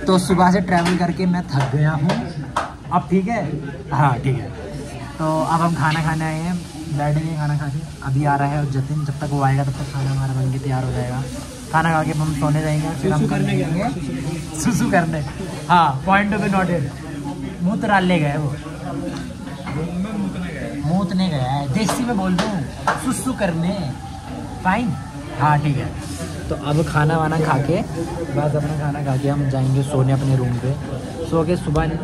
तो सुबह से ट्रैवल करके मैं थक गया हूँ। अब ठीक है, हाँ ठीक है। तो अब हम खाना खाने आए हैं, बैठेंगे खाना खा के। अभी आ रहा है और जतिन, जब तक वो आएगा तब तक खाना हमारा बन के तैयार हो जाएगा। खाना खा के हम सोने जाएंगे, फिर हम करने जाएंगे सुसु करने। हाँ, पॉइंट टू बी नोटेड। मुँह तो डालने गए वो, मूतने गया है, देसी में बोल दूँ, सुसु करने। फाइन, हाँ ठीक है। तो अब खाना वाना खा के, बस अपना खाना खा के हम जाएंगे सोने अपने रूम पे। सो के सुबह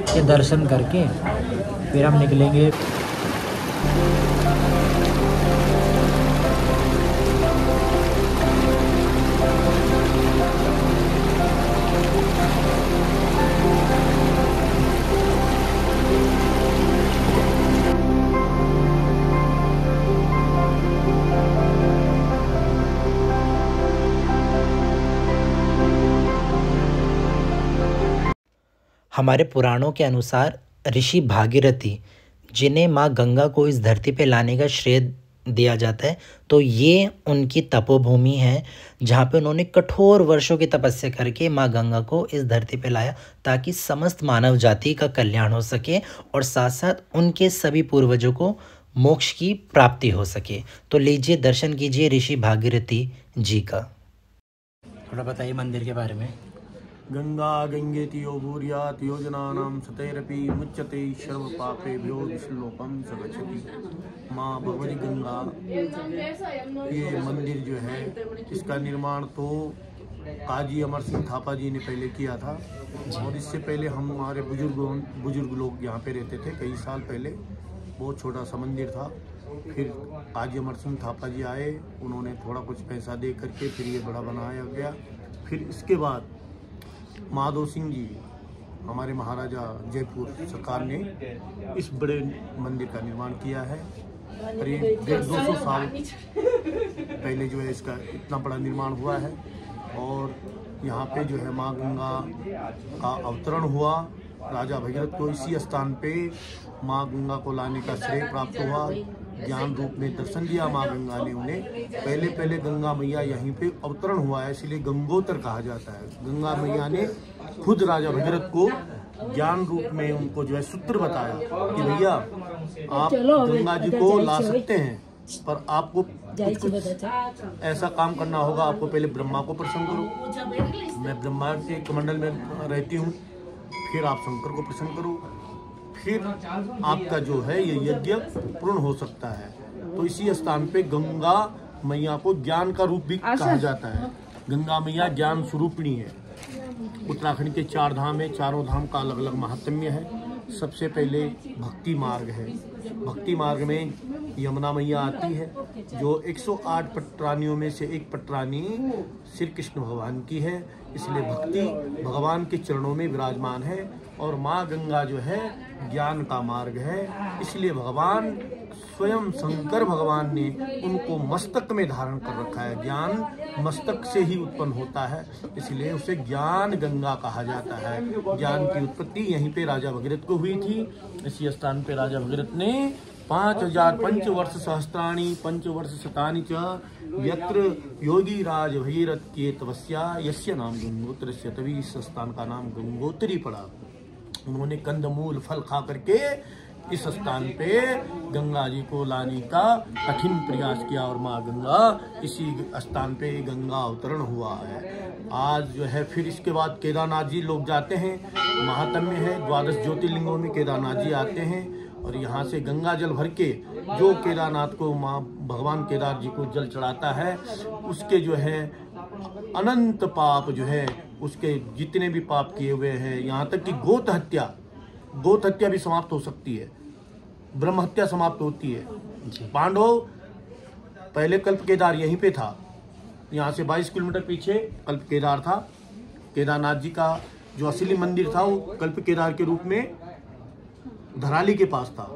के दर्शन करके फिर हम निकलेंगे। हमारे पुराणों के अनुसार ऋषि भागीरथी, जिन्हें माँ गंगा को इस धरती पे लाने का श्रेय दिया जाता है, तो ये उनकी तपोभूमि है जहाँ पे उन्होंने कठोर वर्षों की तपस्या करके माँ गंगा को इस धरती पे लाया, ताकि समस्त मानव जाति का कल्याण हो सके और साथ साथ उनके सभी पूर्वजों को मोक्ष की प्राप्ति हो सके। तो लीजिए दर्शन कीजिए ऋषि भागीरथी जी का। थोड़ा बताइए मंदिर के बारे में। गंगा गंगेति यो भूर्यात् योजनानां सतैरपि मुच्यते सर्व पापेभ्यो विश्लोकं स गच्छति। माँ भगवती गंगा, ये मंदिर जो है इसका निर्माण तो काजी अमर सिंह थापा जी ने पहले किया था, और इससे पहले हमारे बुजुर्ग लोग यहाँ पे रहते थे कई साल पहले। बहुत छोटा सा मंदिर था। फिर काजी अमर सिंह थापा जी आए, उन्होंने थोड़ा कुछ पैसा दे करके फिर ये बड़ा बनाया गया। फिर इसके बाद माधो सिंह जी, हमारे महाराजा जयपुर सरकार ने इस बड़े मंदिर का निर्माण किया है। करीब 150-200 साल पहले जो है इसका इतना बड़ा निर्माण हुआ है। और यहाँ पे जो है माँ गंगा का अवतरण हुआ। राजा भगीरथ को इसी स्थान पे माँ गंगा को लाने का श्रेय प्राप्त हुआ। ज्ञान रूप में दर्शन दिया माँ गंगा ने उन्हें। पहले गंगा मैया यहीं पे अवतरण हुआ है, इसलिए गंगोतर कहा जाता है। गंगा मैया ने खुद राजा भगीरथ को ज्ञान रूप में उनको जो है सूत्र बताया कि भैया आप गंगा जी को ला सकते हैं, पर आपको कुछ ऐसा काम करना होगा। आपको पहले ब्रह्मा को प्रसन्न करो, मैं ब्रह्मा के कमंडल में रहती हूँ, फिर आप शंकर को प्रसन्न करो, फिर आपका जो है ये यज्ञ पूर्ण हो सकता है। तो इसी स्थान पे गंगा मैया को ज्ञान का रूप भी कहा जाता है। गंगा मैया ज्ञान स्वरूपिणी है। उत्तराखंड के 4 धाम है, चारों धाम का अलग अलग महात्म्य है। सबसे पहले भक्ति मार्ग है। भक्ति मार्ग में यमुना मैया आती है, जो 108 पटरानियों में से एक पटरानी श्री कृष्ण भगवान की है, इसलिए भक्ति भगवान के चरणों में विराजमान है। और माँ गंगा जो है ज्ञान का मार्ग है, इसलिए भगवान स्वयं शंकर भगवान ने उनको मस्तक में धारण कर रखा है। ज्ञान मस्तक से ही उत्पन्न होता है, इसलिए उसे ज्ञान गंगा कहा जाता है। ज्ञान की उत्पत्ति यहीं पे राजा भगीरथ को हुई थी। इसी स्थान पे राजा भगीरथ ने 5000 पंचवर्ष सहस्त्राणि पंचवर्ष शतानि च यत्र योगी राज भगीरथ की तपस्या यस्य नाम गंगोत्रस्य, तभी इस स्थान का नाम गंगोत्री पड़ा। उन्होंने कंदमूल फल खा करके इस स्थान पे गंगा जी को लाने का कठिन प्रयास किया, और माँ गंगा इसी स्थान पे गंगा अवतरण हुआ है। आज जो है फिर इसके बाद केदारनाथ जी लोग जाते हैं, महात्म्य है। 12 ज्योतिर्लिंगों में केदारनाथ जी आते हैं, और यहाँ से गंगा जल भर के जो केदारनाथ को माँ भगवान केदार जी को जल चढ़ाता है, उसके जो है अनंत पाप जो है, उसके जितने भी पाप किए हुए हैं, यहाँ तक कि गोत हत्या भी समाप्त हो सकती है, ब्रह्म हत्या समाप्त होती है। पांडव पहले कल्प केदार यहीं पे था, यहाँ से 22 किलोमीटर पीछे कल्प केदार था। केदारनाथ जी का जो असली मंदिर था वो कल्प केदार के रूप में धराली के पास था।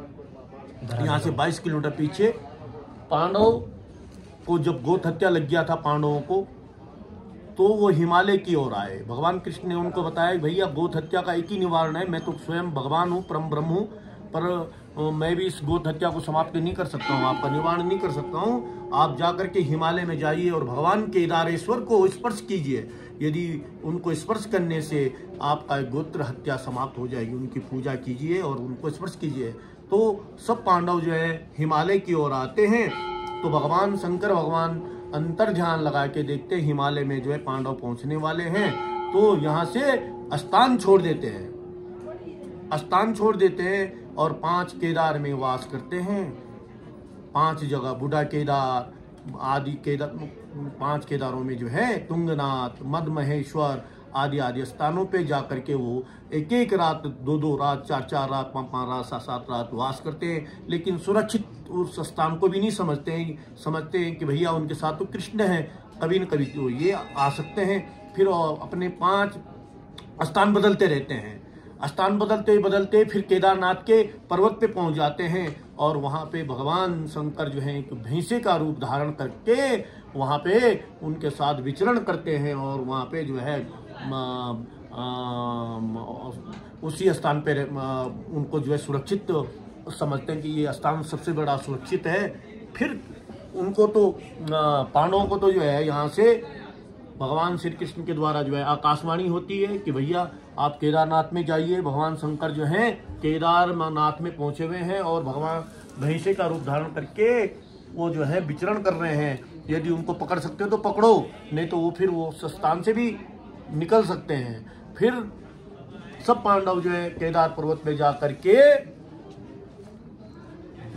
यहाँ से 22 किलोमीटर पीछे पांडव को जब गोत हत्या लग गया था पांडवों को, तो वो हिमालय की ओर आए। भगवान कृष्ण ने उनको बताया भैया गोत हत्या का एक ही निवारण है, मैं तो स्वयं भगवान हूँ, परम ब्रह्म हूँ, पर मैं भी इस गोत हत्या को समाप्त नहीं कर सकता हूँ, आपका निवारण नहीं कर सकता हूँ। आप जाकर के हिमालय में जाइए और भगवान केदारेश्वर को स्पर्श कीजिए। यदि उनको स्पर्श करने से आपका गोत्र हत्या समाप्त हो जाएगी। उनकी पूजा कीजिए और उनको स्पर्श कीजिए। तो सब पांडव जो है हिमालय की ओर आते हैं। तो भगवान शंकर भगवान अंतर ध्यान लगा के देखते हैं हिमालय में जो है पांडव पहुंचने वाले हैं। तो यहाँ से स्थान छोड़ देते हैं और 5 केदार में वास करते हैं। 5 जगह बूढ़ा केदार आदि केदार, 5 केदारों में जो है तुंगनाथ, मदमहेश्वर आदि स्थानों पे जाकर के वो एक रात, 2 रात, 4 रात, 5 रात, 7 रात वास करते हैं। लेकिन सुरक्षित उस स्थान को भी नहीं समझते हैं कि भैया उनके साथ तो कृष्ण है, कभी न कभी तो ये आ सकते हैं। फिर अपने 5 स्थान बदलते रहते हैं। स्थान बदलते फिर केदारनाथ के पर्वत पे पहुंच जाते हैं और वहां पे भगवान शंकर जो है एक भैंसे का रूप धारण करके वहां पे उनके साथ विचरण करते हैं और वहां पे जो है उसी स्थान पे उनको जो है सुरक्षित समझते हैं कि ये स्थान सबसे बड़ा सुरक्षित है। फिर उनको तो पांडवों को तो जो है यहाँ से भगवान श्री कृष्ण के द्वारा जो है आकाशवाणी होती है कि भैया आप केदारनाथ में जाइए। भगवान शंकर जो हैं केदारनाथ में पहुंचे हुए हैं और भगवान भैंसे का रूप धारण करके वो जो है विचरण कर रहे हैं। यदि उनको पकड़ सकते हो तो पकड़ो, नहीं तो वो फिर वो स्थान से भी निकल सकते हैं। फिर सब पांडव जो है केदार पर्वत पे जा करके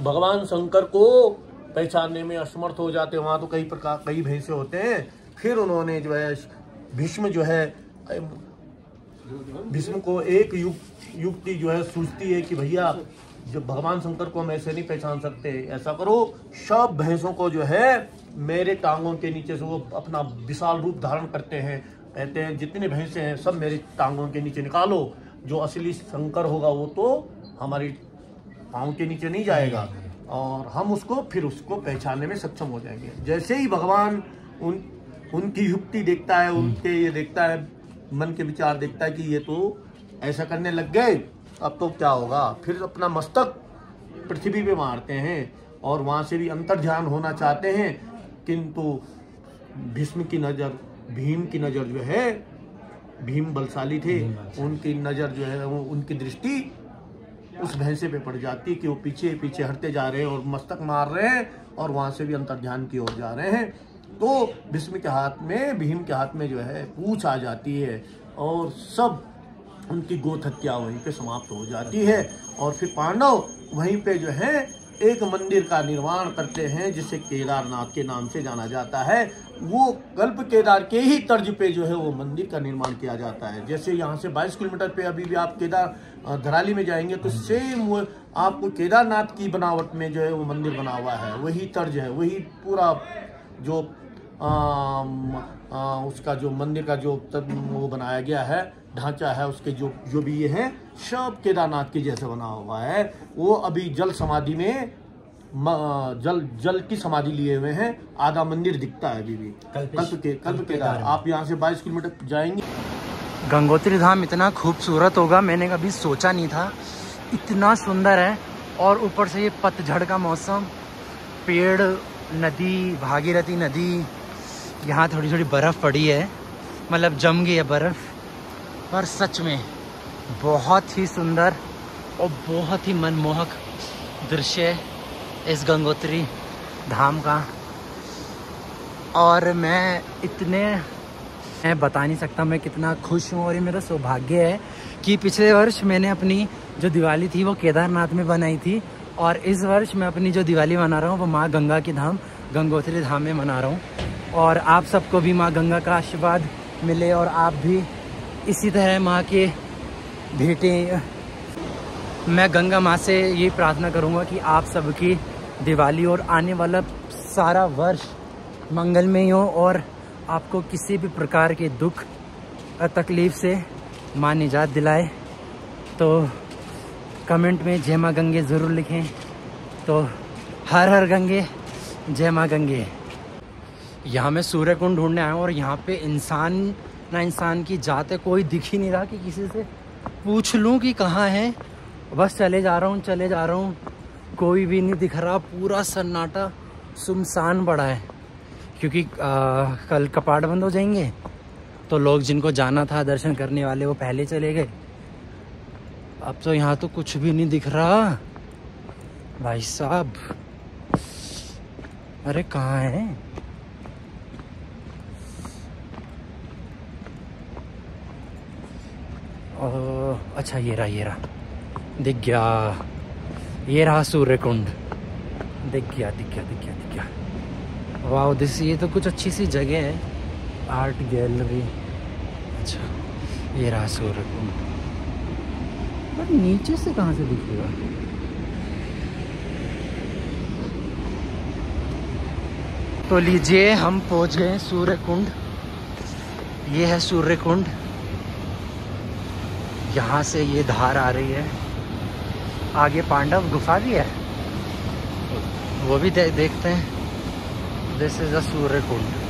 भगवान शंकर को पहचानने में असमर्थ हो जाते हैं। वहां तो कई भैंसे होते हैं। फिर उन्होंने जो है भीष्म को एक युक्ति जो है सूझती है कि भैया जब भगवान शंकर को हम ऐसे नहीं पहचान सकते, ऐसा करो सब भैंसों को जो है मेरे टांगों के नीचे से, वो अपना विशाल रूप धारण करते हैं, कहते हैं जितने भैंसे हैं सब मेरे टांगों के नीचे निकालो। जो असली शंकर होगा वो तो हमारी पाँव के नीचे नहीं जाएगा और हम उसको पहचानने में सक्षम हो जाएंगे। जैसे ही भगवान उनकी युक्ति देखता है, उनके ये देखता है, मन के विचार देखता है कि ये तो ऐसा करने लग गए, अब तो क्या होगा। फिर अपना मस्तक पृथ्वी पे मारते हैं और वहां से भी अंतर ध्यान होना चाहते हैं, किंतु भीष्म की नजर, भीम की नजर जो है, भीम बलशाली थे, उनकी नजर जो है उनकी दृष्टि उस भैंसे पे पड़ जाती कि वो पीछे पीछे हटते जा रहे हैं और मस्तक मार रहे हैं और वहां से भी अंतर ध्यान की ओर जा रहे हैं। तो भीष्म के हाथ में, भीम के हाथ में जो है पूंछ आ जाती है और सब उनकी गोत हत्या वहीं पे समाप्त हो जाती है। और फिर पांडव वहीं पे जो है एक मंदिर का निर्माण करते हैं जिसे केदारनाथ के नाम से जाना जाता है। वो कल्प केदार के ही तर्ज पे जो है वो मंदिर का निर्माण किया जाता है। जैसे यहाँ से 22 किलोमीटर पे अभी भी आप केदार धराली में जाएंगे तो सेम वो आपको केदारनाथ की बनावट में जो है वो मंदिर बना हुआ है, वही तर्ज है, वही पूरा जो उसका जो मंदिर का जो वो बनाया गया है, ढांचा है उसके जो भी ये है सब केदारनाथ के जैसे बना हुआ है। वो अभी जल समाधि में जल की समाधि लिए हुए हैं, आधा मंदिर दिखता है अभी भी। कल्प केदार आप यहाँ से 22 किलोमीटर जाएंगे। गंगोत्री धाम इतना खूबसूरत होगा मैंने कभी सोचा नहीं था, इतना सुंदर है। और ऊपर से ये पतझड़ का मौसम, पेड़, नदी, भागीरथी नदी, यहाँ थोड़ी थोड़ी बर्फ़ पड़ी है, मतलब जम गई है बर्फ़। पर सच में बहुत ही सुंदर और बहुत ही मनमोहक दृश्य इस गंगोत्री धाम का। और मैं बता नहीं सकता मैं कितना खुश हूँ। और ये मेरा सौभाग्य है कि पिछले वर्ष मैंने अपनी जो दिवाली थी वो केदारनाथ में बनाई थी और इस वर्ष मैं अपनी जो दिवाली मना रहा हूँ वो माँ गंगा की धाम गंगोत्री धाम में मना रहा हूँ। और आप सबको भी माँ गंगा का आशीर्वाद मिले और आप भी इसी तरह माँ के भेंटें। मैं गंगा माँ से ये प्रार्थना करूँगा कि आप सबकी दिवाली और आने वाला सारा वर्ष मंगलमय हो और आपको किसी भी प्रकार के दुख और तकलीफ़ से माँ निजात दिलाए। तो कमेंट में जय माँ गंगे ज़रूर लिखें। तो हर हर गंगे, जय माँ गंगे। यहाँ मैं सूर्य कुंड ढूंढने आया हूँ और यहाँ पे इंसान की जात है, कोई दिख ही नहीं रहा कि किसी से पूछ लूँ कि कहाँ है। बस चले जा रहा हूँ, कोई भी नहीं दिख रहा, पूरा सन्नाटा सुनसान पड़ा है क्योंकि कल कपाट बंद हो जाएंगे तो लोग जिनको जाना था दर्शन करने वाले वो पहले चले गए। अब तो यहाँ तो कुछ भी नहीं दिख रहा भाई साहब। अरे कहाँ है? अच्छा ये रहा दिख गया। ये रहा सूर्य कुंड। दिख गया। वाह दिस ये तो कुछ अच्छी सी जगह है, आर्ट गैलरी। अच्छा ये रहा सूर्य कुंड, पर नीचे से कहाँ से दिखेगा? तो लीजिए हम पहुँच गए सूर्य कुंड। ये है सूर्य कुंड। यहाँ से ये धार आ रही है। आगे पांडव गुफा भी है, वो भी देखते हैं। This is a Surya Kund.